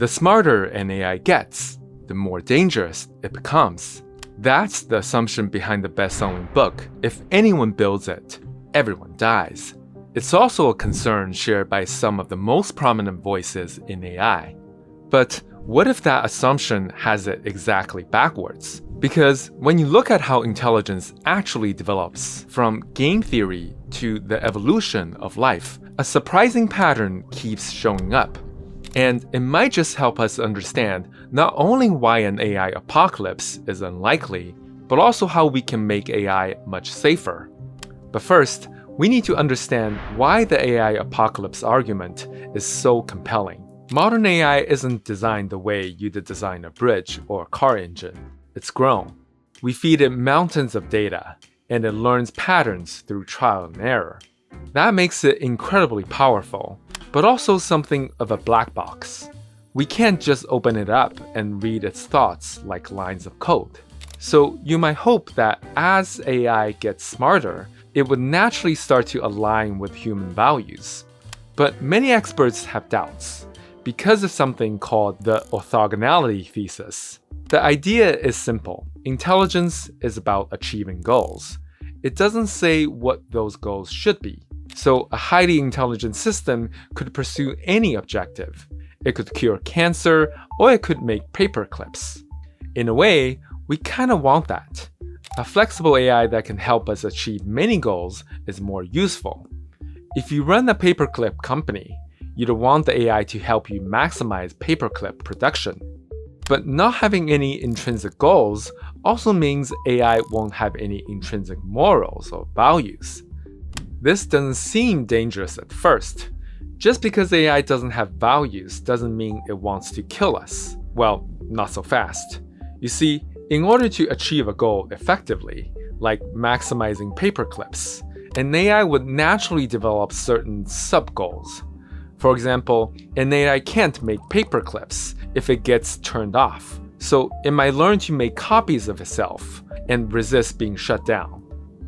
The smarter an AI gets, the more dangerous it becomes. That's the assumption behind the best-selling book. If anyone builds it, everyone dies. It's also a concern shared by some of the most prominent voices in AI. But what if that assumption has it exactly backwards? Because when you look at how intelligence actually develops, from game theory to the evolution of life, a surprising pattern keeps showing up. And it might just help us understand not only why an AI apocalypse is unlikely, but also how we can make AI much safer. But first, we need to understand why the AI apocalypse argument is so compelling. Modern AI isn't designed the way you'd design a bridge or a car engine. It's grown. We feed it mountains of data, and it learns patterns through trial and error. That makes it incredibly powerful, but also something of a black box. We can't just open it up and read its thoughts like lines of code. So you might hope that as AI gets smarter, it would naturally start to align with human values. But many experts have doubts because of something called the orthogonality thesis. The idea is simple. Intelligence is about achieving goals. It doesn't say what those goals should be. So a highly intelligent system could pursue any objective. It could cure cancer, or it could make paper clips. In a way, we kind of want that. A flexible AI that can help us achieve many goals is more useful. If you run a paperclip company, you'd want the AI to help you maximize paperclip production. But not having any intrinsic goals also means AI won't have any intrinsic morals or values. This doesn't seem dangerous at first. Just because AI doesn't have values doesn't mean it wants to kill us. Well, not so fast. You see, in order to achieve a goal effectively, like maximizing paperclips, an AI would naturally develop certain sub-goals. For example, an AI can't make paperclips if it gets turned off, so it might learn to make copies of itself and resist being shut down.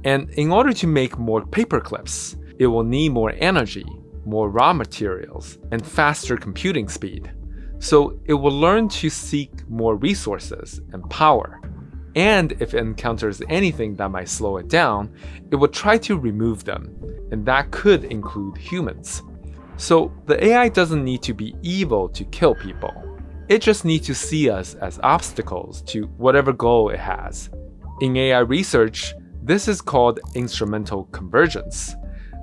And in order to make more paperclips, it will need more energy, more raw materials, and faster computing speed. So it will learn to seek more resources and power. And if it encounters anything that might slow it down, it will try to remove them, and that could include humans. So the AI doesn't need to be evil to kill people. It just needs to see us as obstacles to whatever goal it has. In AI research, this is called instrumental convergence.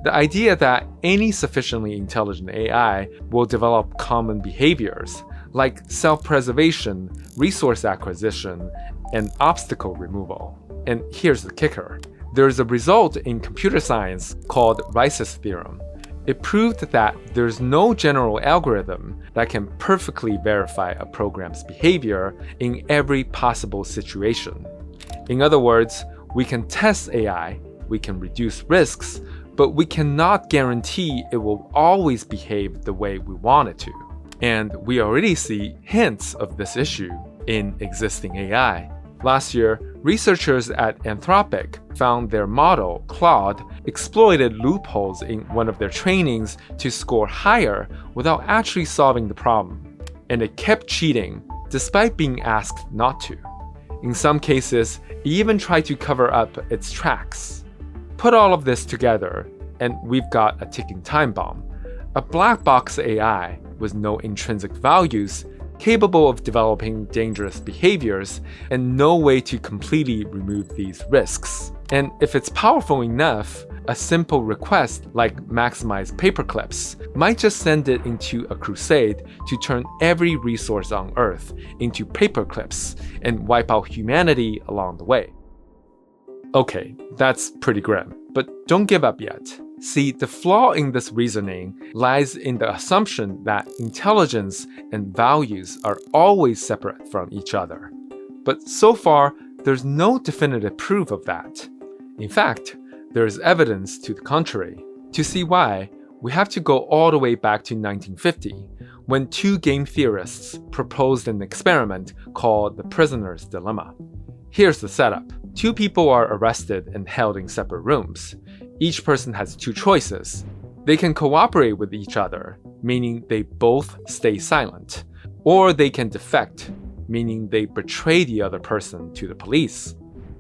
The idea that any sufficiently intelligent AI will develop common behaviors, like self-preservation, resource acquisition, and obstacle removal. And here's the kicker. There's a result in computer science called Rice's theorem. It proved that there's no general algorithm that can perfectly verify a program's behavior in every possible situation. In other words, we can test AI, we can reduce risks, but we cannot guarantee it will always behave the way we want it to. And we already see hints of this issue in existing AI. Last year, researchers at Anthropic found their model, Claude, exploited loopholes in one of their trainings to score higher without actually solving the problem. And it kept cheating, despite being asked not to. In some cases, it even tried to cover up its tracks. Put all of this together, and we've got a ticking time bomb. A black box AI with no intrinsic values, capable of developing dangerous behaviors, and no way to completely remove these risks. And if it's powerful enough, a simple request like maximize paperclips might just send it into a crusade to turn every resource on Earth into paperclips and wipe out humanity along the way. Okay, that's pretty grim, but don't give up yet. See, the flaw in this reasoning lies in the assumption that intelligence and values are always separate from each other. But so far, there's no definitive proof of that. In fact, there is evidence to the contrary. To see why, we have to go all the way back to 1950, when two game theorists proposed an experiment called the prisoner's dilemma. Here's the setup. Two people are arrested and held in separate rooms. Each person has two choices. They can cooperate with each other, meaning they both stay silent, Or they can defect, meaning they betray the other person to the police.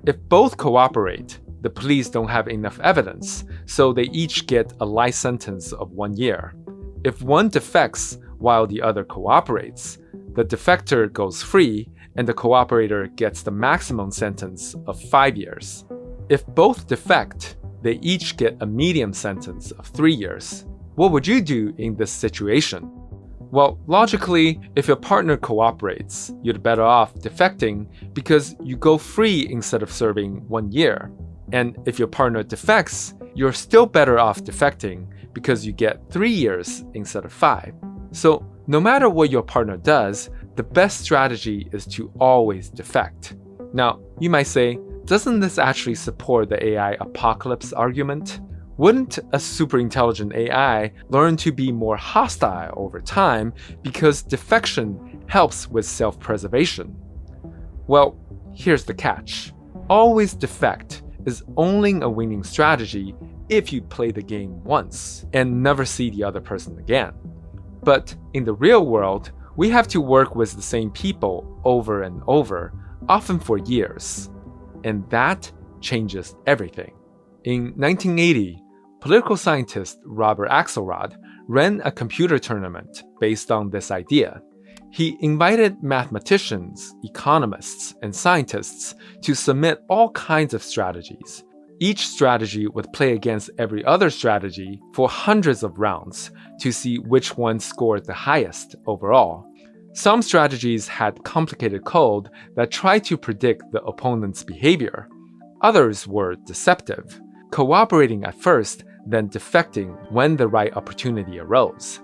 If both cooperate, the police don't have enough evidence, so they each get a life sentence of 1 year. If one defects while the other cooperates, the defector goes free and the cooperator gets the maximum sentence of 5 years. If both defect, they each get a medium sentence of 3 years. What would you do in this situation? Well, logically, if your partner cooperates, you're better off defecting because you go free instead of serving 1 year. And if your partner defects, you're still better off defecting because you get 3 years instead of 5. So, no matter what your partner does, the best strategy is to always defect. Now, you might say, doesn't this actually support the AI apocalypse argument? Wouldn't a superintelligent AI learn to be more hostile over time because defection helps with self-preservation? Well, here's the catch. Always defect is only a winning strategy if you play the game once and never see the other person again. But in the real world, we have to work with the same people over and over, often for years. And that changes everything. In 1980, political scientist Robert Axelrod ran a computer tournament based on this idea. He invited mathematicians, economists, and scientists to submit all kinds of strategies. Each strategy would play against every other strategy for hundreds of rounds to see which one scored the highest overall. Some strategies had complicated code that tried to predict the opponent's behavior. Others were deceptive, cooperating at first, then defecting when the right opportunity arose.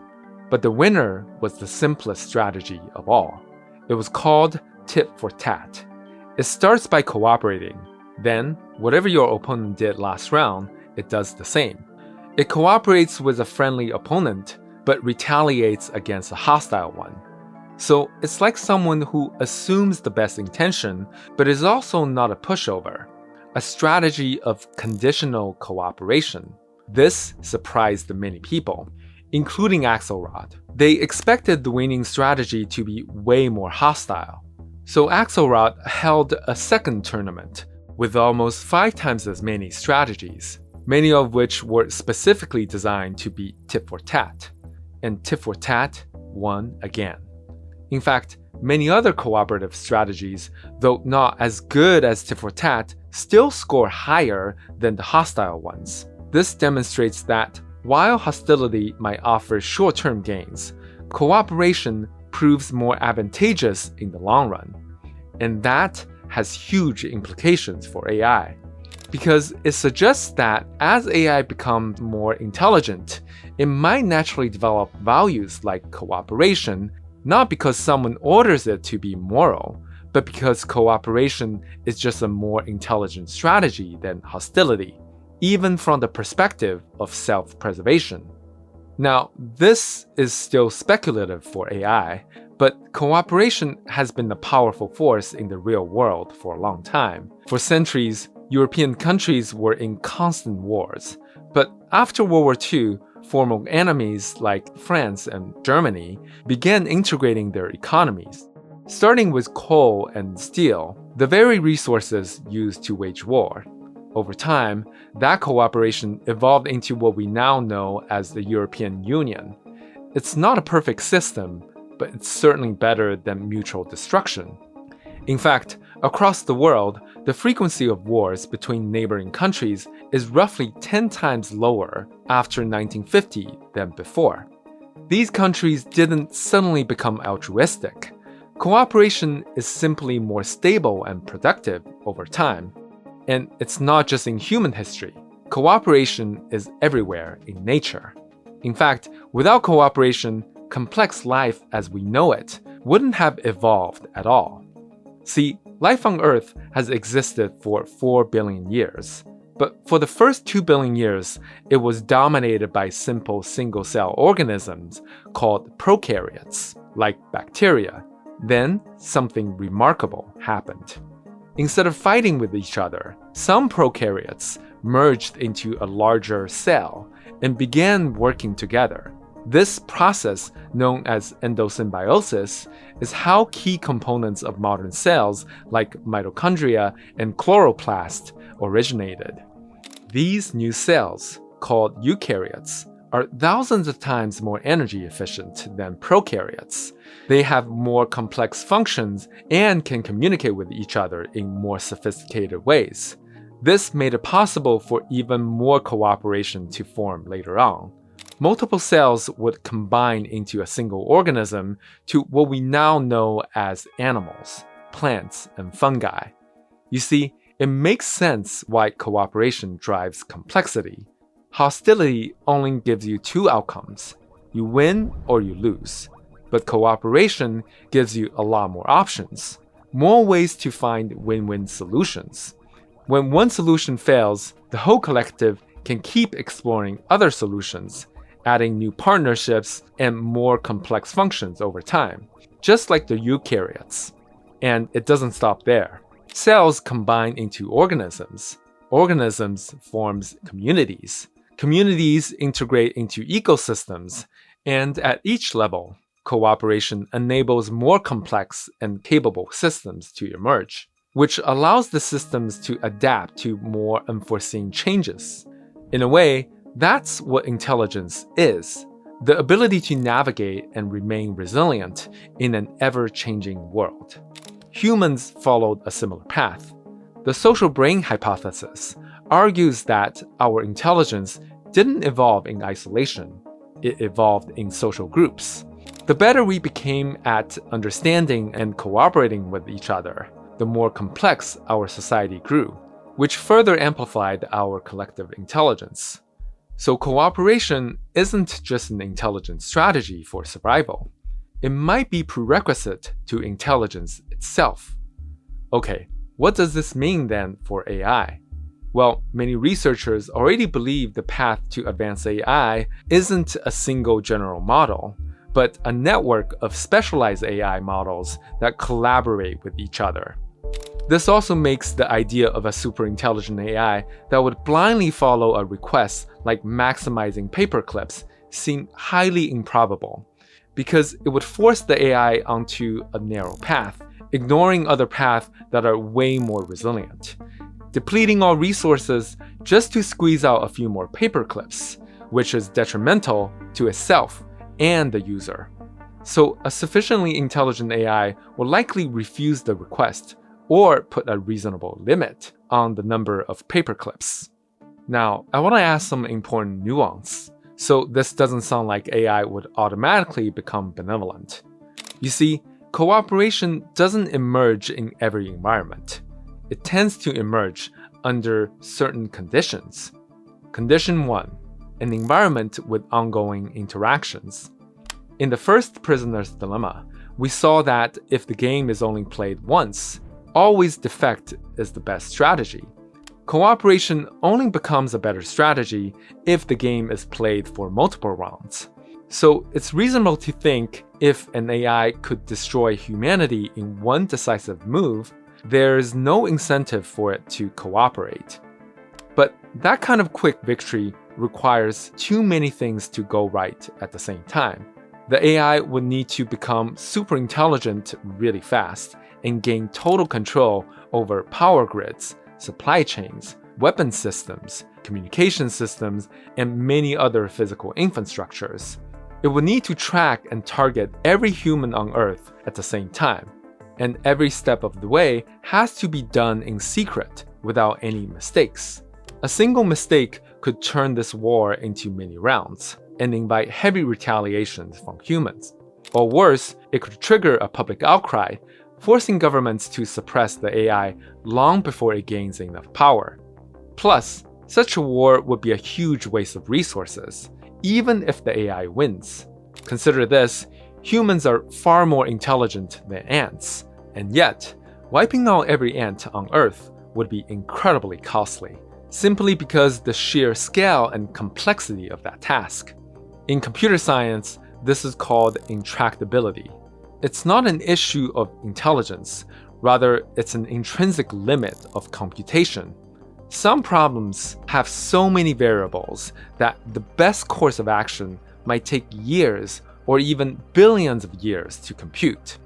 But the winner was the simplest strategy of all. It was called tit for tat. It starts by cooperating. Then, whatever your opponent did last round, it does the same. It cooperates with a friendly opponent, but retaliates against a hostile one. So it's like someone who assumes the best intention, but is also not a pushover. A strategy of conditional cooperation. This surprised many people, including Axelrod. They expected the winning strategy to be way more hostile. So Axelrod held a second tournament with almost 5 times as many strategies, many of which were specifically designed to be tit for tat. And tit for tat won again. In fact, many other cooperative strategies, though not as good as tit for tat, still score higher than the hostile ones. This demonstrates that while hostility might offer short-term gains, cooperation proves more advantageous in the long run. And that has huge implications for AI, because it suggests that as AI becomes more intelligent, it might naturally develop values like cooperation, not because someone orders it to be moral, but because cooperation is just a more intelligent strategy than hostility, even from the perspective of self-preservation. Now, this is still speculative for AI, but cooperation has been a powerful force in the real world for a long time. For centuries, European countries were in constant wars. But after World War II, former enemies like France and Germany began integrating their economies. Starting with coal and steel, the very resources used to wage war. Over time, that cooperation evolved into what we now know as the European Union. It's not a perfect system, but it's certainly better than mutual destruction. In fact, across the world, the frequency of wars between neighboring countries is roughly 10 times lower after 1950 than before. These countries didn't suddenly become altruistic. Cooperation is simply more stable and productive over time. And it's not just in human history. Cooperation is everywhere in nature. In fact, without cooperation, complex life as we know it wouldn't have evolved at all. See, life on Earth has existed for 4 billion years. But for the first 2 billion years, it was dominated by simple single-cell organisms called prokaryotes, like bacteria. Then, something remarkable happened. Instead of fighting with each other, some prokaryotes merged into a larger cell and began working together. This process, known as endosymbiosis, is how key components of modern cells like mitochondria and chloroplast originated. These new cells, called eukaryotes, are thousands of times more energy efficient than prokaryotes. They have more complex functions and can communicate with each other in more sophisticated ways. This made it possible for even more cooperation to form later on. Multiple cells would combine into a single organism to what we now know as animals, plants, and fungi. You see, it makes sense why cooperation drives complexity. Hostility only gives you two outcomes. You win or you lose. But cooperation gives you a lot more options, more ways to find win-win solutions. When one solution fails, the whole collective can keep exploring other solutions, adding new partnerships and more complex functions over time, just like the eukaryotes. And it doesn't stop there. Cells combine into organisms. Organisms forms communities. Communities integrate into ecosystems. And at each level, cooperation enables more complex and capable systems to emerge, which allows the systems to adapt to more unforeseen changes. In a way, that's what intelligence is, the ability to navigate and remain resilient in an ever-changing world. Humans followed a similar path. The social brain hypothesis argues that our intelligence didn't evolve in isolation. It evolved in social groups. The better we became at understanding and cooperating with each other, the more complex our society grew, which further amplified our collective intelligence. So cooperation isn't just an intelligent strategy for survival. It might be prerequisite to intelligence itself. Okay, what does this mean then for AI? Well, many researchers already believe the path to advanced AI isn't a single general model, but a network of specialized AI models that collaborate with each other. This also makes the idea of a superintelligent AI that would blindly follow a request like maximizing paperclips seem highly improbable, because it would force the AI onto a narrow path, ignoring other paths that are way more resilient, depleting all resources just to squeeze out a few more paperclips, which is detrimental to itself and the user. So a sufficiently intelligent AI will likely refuse the request, or put a reasonable limit on the number of paperclips. Now, I want to add some important nuance, so this doesn't sound like AI would automatically become benevolent. You see, cooperation doesn't emerge in every environment. It tends to emerge under certain conditions. Condition 1, an environment with ongoing interactions. In the first Prisoner's Dilemma, we saw that if the game is only played once, always defect is the best strategy. Cooperation only becomes a better strategy if the game is played for multiple rounds. So it's reasonable to think if an AI could destroy humanity in one decisive move, there's no incentive for it to cooperate. But that kind of quick victory requires too many things to go right at the same time. The AI would need to become super intelligent really fast and gain total control over power grids, supply chains, weapon systems, communication systems, and many other physical infrastructures. It would need to track and target every human on Earth at the same time, and every step of the way has to be done in secret without any mistakes. A single mistake could turn this war into many rounds and invite heavy retaliations from humans. Or worse, it could trigger a public outcry, forcing governments to suppress the AI long before it gains enough power. Plus, such a war would be a huge waste of resources, even if the AI wins. Consider this, humans are far more intelligent than ants, and yet, wiping out every ant on Earth would be incredibly costly, simply because the sheer scale and complexity of that task. In computer science, this is called intractability. It's not an issue of intelligence, rather it's an intrinsic limit of computation. Some problems have so many variables that the best course of action might take years or even billions of years to compute.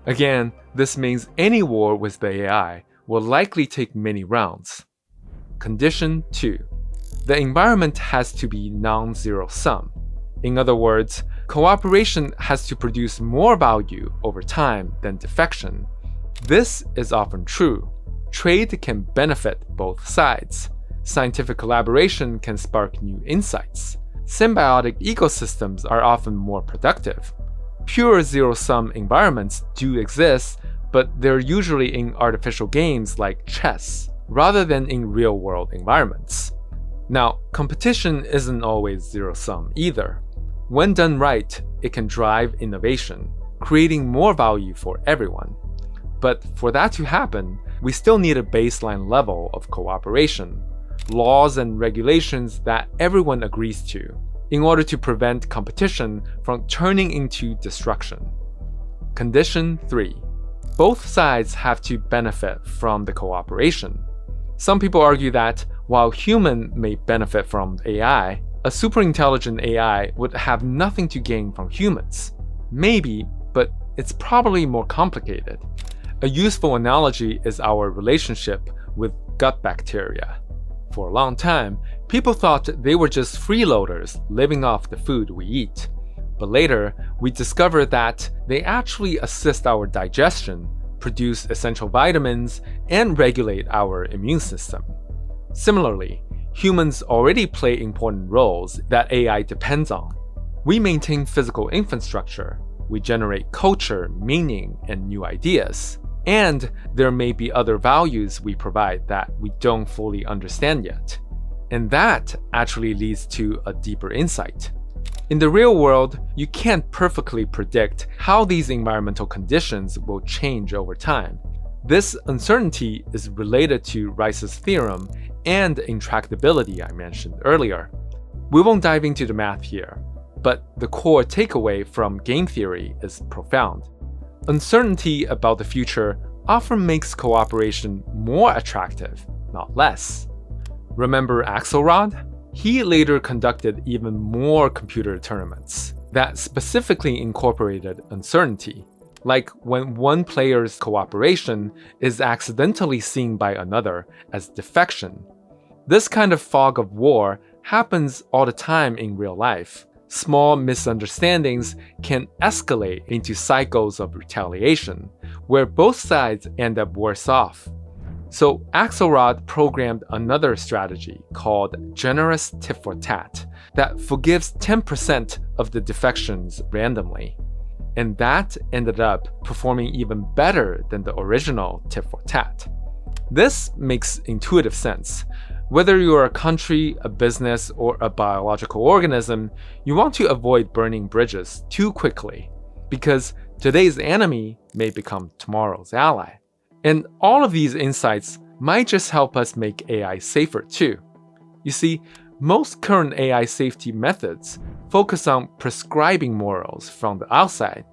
Again, this means any war with the AI will likely take many rounds. Condition 2. The environment has to be non-zero sum. In other words, cooperation has to produce more value over time than defection. This is often true. Trade can benefit both sides. Scientific collaboration can spark new insights. Symbiotic ecosystems are often more productive. Pure zero-sum environments do exist, but they're usually in artificial games like chess, rather than in real-world environments. Now, competition isn't always zero-sum either. When done right, it can drive innovation, creating more value for everyone. But for that to happen, we still need a baseline level of cooperation, laws and regulations that everyone agrees to, in order to prevent competition from turning into destruction. Condition 3. Both sides have to benefit from the cooperation. Some people argue that while human may benefit from AI, a superintelligent AI would have nothing to gain from humans. Maybe, but it's probably more complicated. A useful analogy is our relationship with gut bacteria. For a long time, people thought they were just freeloaders living off the food we eat. But later, we discovered that they actually assist our digestion, produce essential vitamins, and regulate our immune system. Similarly, humans already play important roles that AI depends on. We maintain physical infrastructure, we generate culture, meaning, and new ideas. And there may be other values we provide that we don't fully understand yet. And that actually leads to a deeper insight. In the real world, you can't perfectly predict how these environmental conditions will change over time. This uncertainty is related to Rice's theorem and intractability I mentioned earlier. We won't dive into the math here, but the core takeaway from game theory is profound. Uncertainty about the future often makes cooperation more attractive, not less. Remember Axelrod? He later conducted even more computer tournaments that specifically incorporated uncertainty, like when one player's cooperation is accidentally seen by another as defection. This kind of fog of war happens all the time in real life. Small misunderstandings can escalate into cycles of retaliation, where both sides end up worse off. So Axelrod programmed another strategy called generous tit for tat that forgives 10% of the defections randomly. And that ended up performing even better than the original tit for tat. This makes intuitive sense. Whether you're a country, a business, or a biological organism, you want to avoid burning bridges too quickly, because today's enemy may become tomorrow's ally. And all of these insights might just help us make AI safer too. You see, most current AI safety methods focus on prescribing morals from the outside,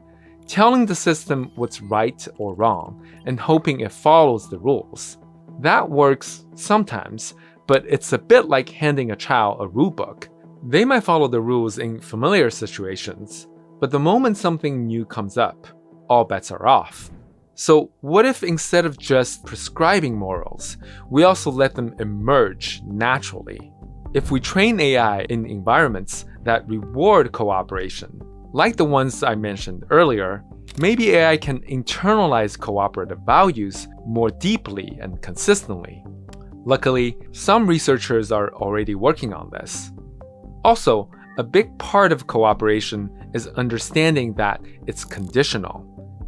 telling the system what's right or wrong, and hoping it follows the rules. That works sometimes, but it's a bit like handing a child a rulebook. They might follow the rules in familiar situations, but the moment something new comes up, all bets are off. So what if instead of just prescribing morals, we also let them emerge naturally? If we train AI in environments that reward cooperation, like the ones I mentioned earlier, maybe AI can internalize cooperative values more deeply and consistently. Luckily, some researchers are already working on this. Also, a big part of cooperation is understanding that it's conditional.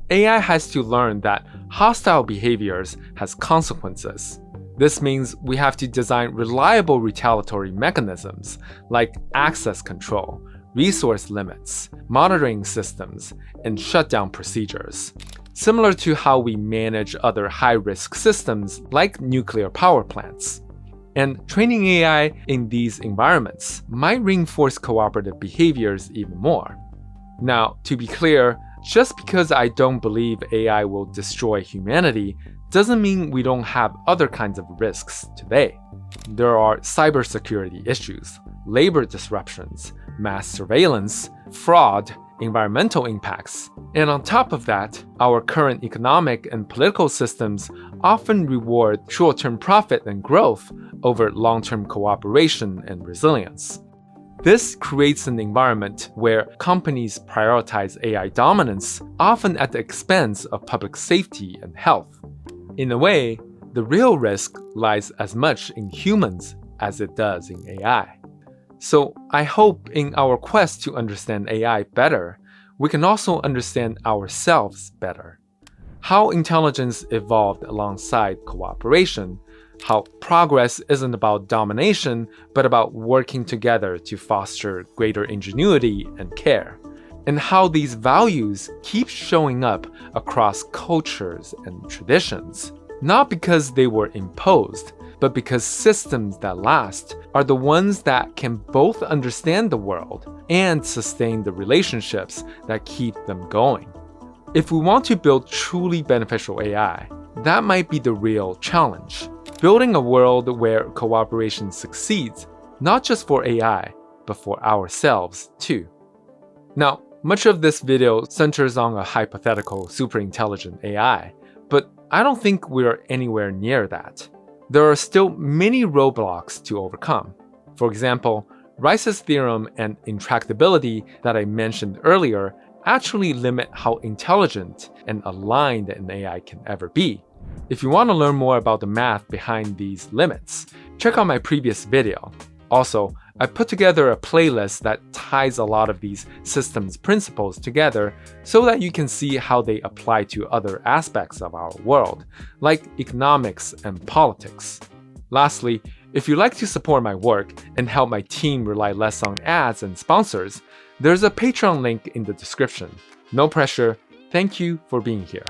AI has to learn that hostile behaviors has consequences. This means we have to design reliable retaliatory mechanisms like access control, resource limits, monitoring systems, and shutdown procedures, similar to how we manage other high-risk systems like nuclear power plants. And training AI in these environments might reinforce cooperative behaviors even more. Now, to be clear, just because I don't believe AI will destroy humanity doesn't mean we don't have other kinds of risks today. There are cybersecurity issues, labor disruptions, mass surveillance, fraud, environmental impacts. And on top of that, our current economic and political systems often reward short-term profit and growth over long-term cooperation and resilience. This creates an environment where companies prioritize AI dominance, often at the expense of public safety and health. In a way, the real risk lies as much in humans as it does in AI. So I hope in our quest to understand AI better, we can also understand ourselves better. How intelligence evolved alongside cooperation, how progress isn't about domination, but about working together to foster greater ingenuity and care, and how these values keep showing up across cultures and traditions, not because they were imposed, but because systems that last are the ones that can both understand the world and sustain the relationships that keep them going. If we want to build truly beneficial AI, that might be the real challenge. Building a world where cooperation succeeds, not just for AI, but for ourselves too. Now, much of this video centers on a hypothetical superintelligent AI, but I don't think we're anywhere near that. There are still many roadblocks to overcome. For example, Rice's theorem and intractability that I mentioned earlier actually limit how intelligent and aligned an AI can ever be. If you want to learn more about the math behind these limits, check out my previous video. Also, I put together a playlist that ties a lot of these systems principles together so that you can see how they apply to other aspects of our world, like economics and politics. Lastly, if you'd like to support my work and help my team rely less on ads and sponsors, there's a Patreon link in the description. No pressure. Thank you for being here.